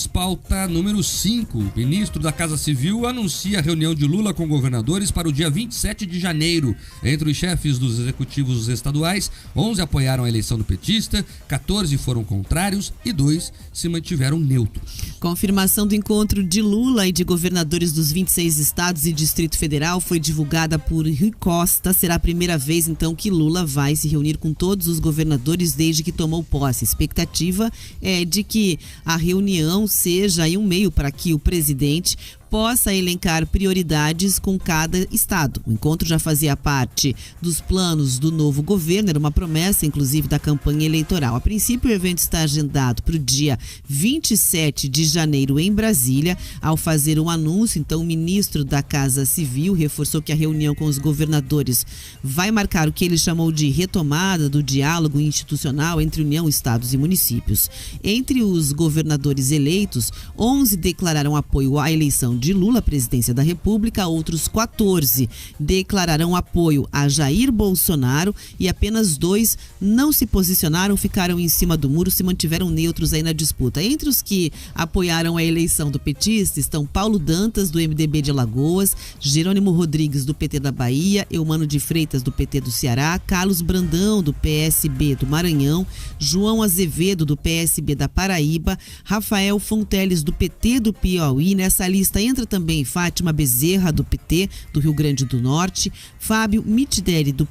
News, pauta número 5. O ministro da Casa Civil anuncia a reunião de Lula com governadores para o dia 27 de janeiro. Entre os chefes dos executivos estaduais, 11 apoiaram a eleição do petista, 14 foram contrários e 2 se mantiveram neutros. Confirmação do encontro de Lula e de governadores dos 26 estados e Distrito Federal foi divulgada por Rui Costa. Será a primeira vez, então, que Lula vai se reunir com todos os governadores desde que tomou posse. A expectativa é de que a reunião seja um meio para que o presidente possa elencar prioridades com cada estado. O encontro já fazia parte dos planos do novo governo, era uma promessa, inclusive, da campanha eleitoral. A princípio, o evento está agendado para o dia 27 de janeiro em Brasília. Ao fazer um anúncio, então, o ministro da Casa Civil reforçou que a reunião com os governadores vai marcar o que ele chamou de retomada do diálogo institucional entre União, estados e municípios. Entre os governadores eleitos, 11 declararam apoio à eleição de Lula à presidência da República, outros 14 declararão apoio a Jair Bolsonaro e apenas 2 não se posicionaram, ficaram em cima do muro, se mantiveram neutros aí na disputa. Entre os que apoiaram a eleição do petista estão Paulo Dantas, do MDB de Alagoas, Jerônimo Rodrigues, do PT da Bahia, Eumano de Freitas, do PT do Ceará, Carlos Brandão, do PSB do Maranhão, João Azevedo, do PSB da Paraíba, Rafael Fonteles, do PT do Piauí. Nessa lista entra também Fátima Bezerra, do PT do Rio Grande do Norte, Fábio Mitideri, do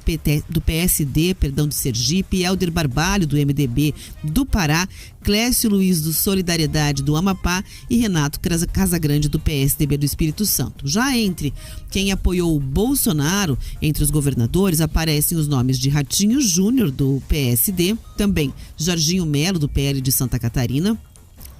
PSD, de Sergipe, Helder Barbalho, do MDB do Pará, Clécio Luiz, do Solidariedade do Amapá e Renato Casagrande, do PSDB do Espírito Santo. Já entre quem apoiou o Bolsonaro, entre os governadores, aparecem os nomes de Ratinho Júnior, do PSD, também Jorginho Melo, do PL de Santa Catarina,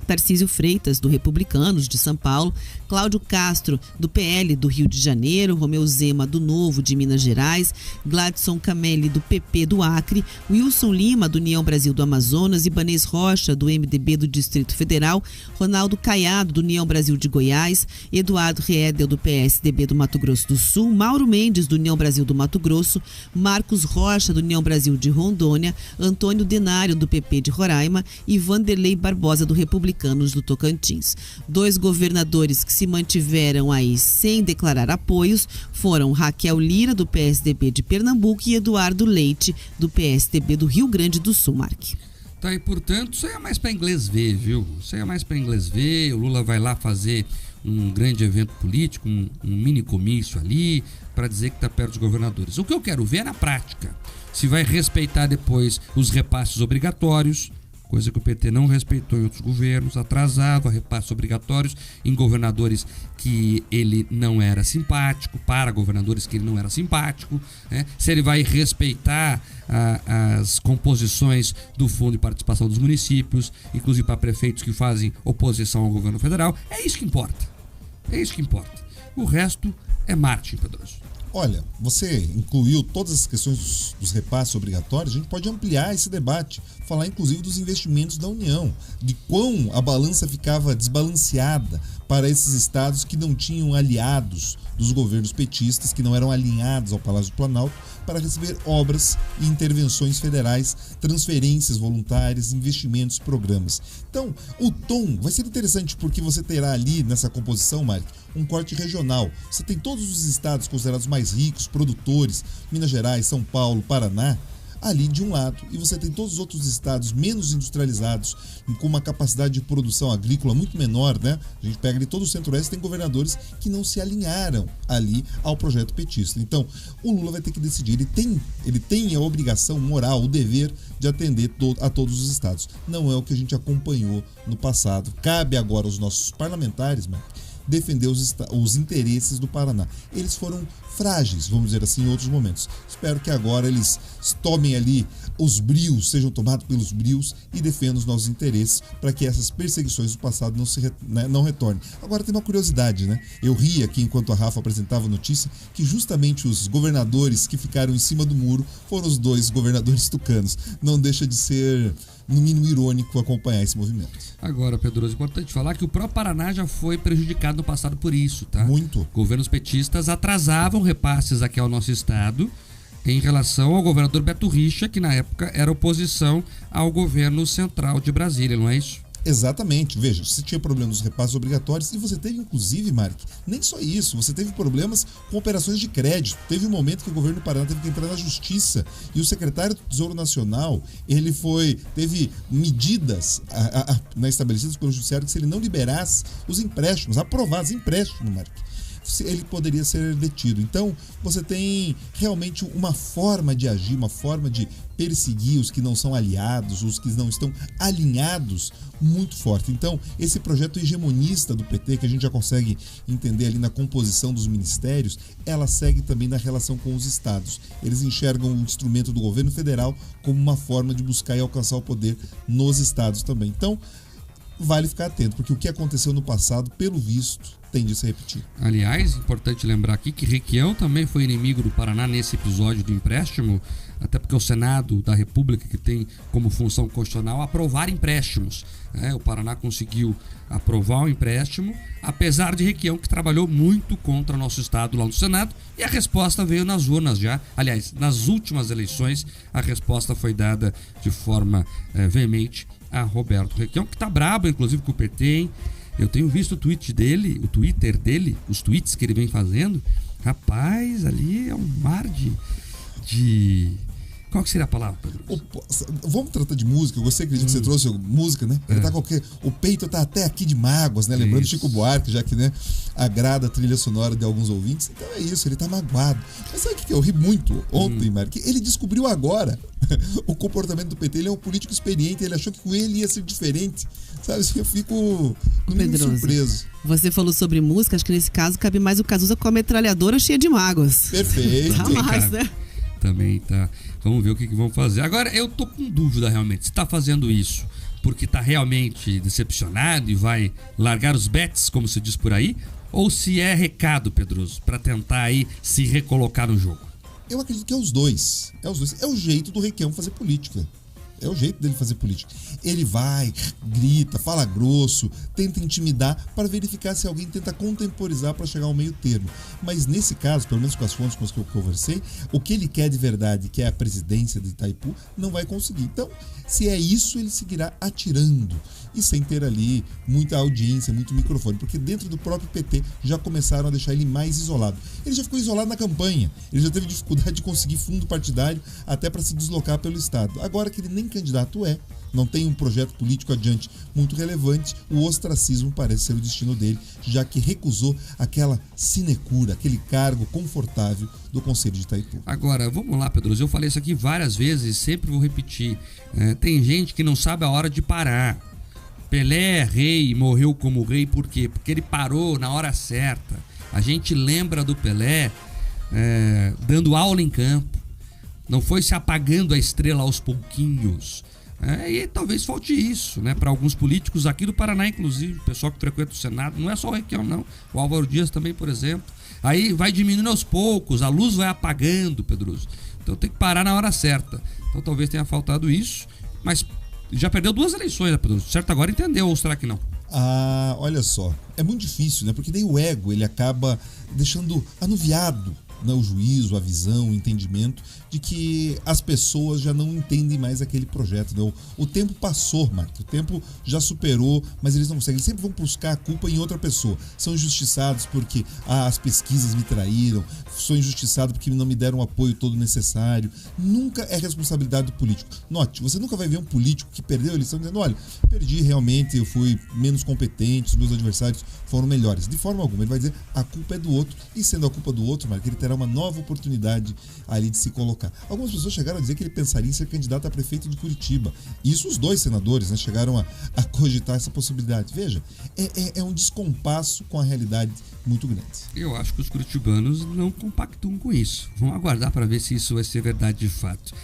Tarcísio Freitas, do Republicanos de São Paulo, Cláudio Castro, do PL do Rio de Janeiro, Romeu Zema, do Novo de Minas Gerais, Gladson Camelli, do PP do Acre, Wilson Lima, do União Brasil do Amazonas, Ibanez Rocha, do MDB do Distrito Federal, Ronaldo Caiado, do União Brasil de Goiás, Eduardo Reedel, do PSDB do Mato Grosso do Sul, Mauro Mendes, do União Brasil do Mato Grosso, Marcos Rocha, do União Brasil de Rondônia, Antônio Denário, do PP de Roraima e Vanderlei Barbosa, do Republicanos do Tocantins. 2 governadores que se mantiveram aí sem declarar apoios foram Raquel Lira, do PSDB de Pernambuco, e Eduardo Leite, do PSDB do Rio Grande do Sul, Mark. Tá, e portanto, isso aí é mais para inglês ver, viu? Isso aí é mais para inglês ver. O Lula vai lá fazer um grande evento político, um mini comício ali, para dizer que está perto dos governadores. O que eu quero ver é na prática. Se vai respeitar depois os repasses obrigatórios, coisa que o PT não respeitou em outros governos, atrasava repasses obrigatórios em governadores que ele não era simpático, para governadores que ele não era simpático, né? Se ele vai respeitar as composições do Fundo de Participação dos Municípios, inclusive para prefeitos que fazem oposição ao governo federal. É isso que importa. É isso que importa. O resto é marketing, Pedroso. Olha, você incluiu todas as questões dos repasses obrigatórios, a gente pode ampliar esse debate, falar inclusive dos investimentos da União, de quão a balança ficava desbalanceada para esses estados que não tinham aliados dos governos petistas, que não eram alinhados ao Palácio do Planalto, para receber obras e intervenções federais, transferências voluntárias, investimentos, programas. Então, o tom vai ser interessante porque você terá ali nessa composição, Mark, um corte regional. Você tem todos os estados considerados mais ricos, produtores, Minas Gerais, São Paulo, Paraná, ali de um lado, e você tem todos os outros estados menos industrializados, com uma capacidade de produção agrícola muito menor, né? A gente pega ali todo o Centro-Oeste, tem governadores que não se alinharam ali ao projeto petista. Então, o Lula vai ter que decidir, ele tem a obrigação moral, o dever de atender a todos os estados. Não é o que a gente acompanhou no passado. Cabe agora aos nossos parlamentares, Mark, defender os interesses do Paraná. Eles foram frágeis, vamos dizer assim, em outros momentos. Espero que agora eles tomem ali os brios, sejam tomados pelos brios e defendam os nossos interesses para que essas perseguições do passado não retornem. Agora tem uma curiosidade, né? Eu ri aqui enquanto a Rafa apresentava a notícia que justamente os governadores que ficaram em cima do muro foram os 2 governadores tucanos. Não deixa de ser, no mínimo, irônico acompanhar esse movimento. Agora, Pedroso, é importante falar que o próprio Paraná já foi prejudicado no passado por isso, tá? Muito. Governos petistas atrasavam repasses aqui ao nosso estado em relação ao governador Beto Richa, que na época era oposição ao governo central de Brasília, não é isso? Exatamente. Veja, você tinha problemas dos repasses obrigatórios e você teve, inclusive, Mark, nem só isso, você teve problemas com operações de crédito. Teve um momento que o governo do Paraná teve que entrar na justiça e o secretário do Tesouro Nacional, teve medidas estabelecidas pelo judiciário que se ele não liberasse os empréstimos, aprovados empréstimos, Mark, ele poderia ser detido. Então, você tem realmente uma forma de agir, uma forma de perseguir os que não são aliados, os que não estão alinhados, muito forte. Então, esse projeto hegemonista do PT, que a gente já consegue entender ali na composição dos ministérios, ela segue também na relação com os estados. Eles enxergam o instrumento do governo federal como uma forma de buscar e alcançar o poder nos estados também. Então, vale ficar atento, porque o que aconteceu no passado, pelo visto, tende a se repetir. Aliás, importante lembrar aqui que Requião também foi inimigo do Paraná nesse episódio do empréstimo, até porque o Senado da República, que tem como função constitucional aprovar empréstimos, o Paraná conseguiu aprovar o empréstimo, apesar de Requião, que trabalhou muito contra nosso estado lá no Senado, e a resposta veio nas urnas já. Aliás, nas últimas eleições, a resposta foi dada de forma veemente a Roberto Requião, que tá brabo, inclusive, com o PT, hein? Eu tenho visto o Twitter dele, os tweets que ele vem fazendo. Rapaz, ali é um mar de... Qual que seria a palavra, Pedro? Vamos tratar de música. Eu gostei que você trouxe música, né? Ele tá o peito tá até aqui de mágoas, né? Lembrando Chico Buarque, já que, né, agrada a trilha sonora de alguns ouvintes. Então é isso, ele tá magoado. Mas sabe o que eu ri muito ontem, Mark? Ele descobriu agora o comportamento do PT. Ele é um político experiente, ele achou que com ele ia ser diferente. Sabe, assim, eu fico muito surpreso. Você falou sobre música, acho que nesse caso cabe mais o Cazuza com a metralhadora cheia de mágoas. Perfeito. Tá mais, né? Também tá. Vamos ver o que vão fazer. Agora, eu tô com dúvida realmente. Se tá fazendo isso porque tá realmente decepcionado e vai largar os bets, como se diz por aí, ou se é recado, Pedroso, pra tentar aí se recolocar no jogo. Eu acredito que é os dois. É o jeito do Requião fazer política. É o jeito dele fazer política. Ele vai, grita, fala grosso, tenta intimidar para verificar se alguém tenta contemporizar para chegar ao meio termo. Mas nesse caso, pelo menos com as fontes com as que eu conversei, o que ele quer de verdade, que é a presidência de Itaipu, não vai conseguir. Então, se é isso, ele seguirá atirando e sem ter ali muita audiência, muito microfone, porque dentro do próprio PT já começaram a deixar ele mais isolado. Ele já ficou isolado na campanha, ele já teve dificuldade de conseguir fundo partidário até para se deslocar pelo estado. Agora que ele nem candidato não tem um projeto político adiante muito relevante, o ostracismo parece ser o destino dele, já que recusou aquela sinecura, aquele cargo confortável do Conselho de Itaipu. Agora, vamos lá, Pedro, eu falei isso aqui várias vezes, sempre vou repetir. Tem gente que não sabe a hora de parar. Pelé é rei e morreu como rei, por quê? Porque ele parou na hora certa. A gente lembra do Pelé dando aula em campo. Não foi se apagando a estrela aos pouquinhos. E talvez falte isso, né? Para alguns políticos aqui do Paraná, inclusive, o pessoal que frequenta o Senado, não é só o Requião, não. O Álvaro Dias também, por exemplo. Aí vai diminuindo aos poucos, a luz vai apagando, Pedroso. Então tem que parar na hora certa. Então talvez tenha faltado isso, mas já perdeu 2 eleições, né, Pedroso? Certo, agora entendeu, ou será que não? Olha só, é muito difícil, né? Porque daí o ego, ele acaba deixando anuviado, né, o juízo, a visão, o entendimento de que as pessoas já não entendem mais aquele projeto, né? O tempo passou, Marco, o tempo já superou, mas eles não conseguem, eles sempre vão buscar a culpa em outra pessoa. São injustiçados porque as pesquisas me traíram, sou injustiçado porque não me deram o apoio todo necessário. Nunca é responsabilidade do político. Note, você nunca vai ver um político que perdeu a eleição dizendo, olha, perdi realmente, eu fui menos competente, os meus adversários foram melhores. De forma alguma, ele vai dizer, a culpa é do outro, e sendo a culpa do outro, Marco, ele terá uma nova oportunidade ali de se colocar. Algumas pessoas chegaram a dizer que ele pensaria em ser candidato a prefeito de Curitiba. Isso os 2 senadores, né, chegaram a cogitar essa possibilidade. Veja, é um descompasso com a realidade muito grande. Eu acho que os curitibanos não compactuam com isso. Vamos aguardar para ver se isso vai ser verdade de fato.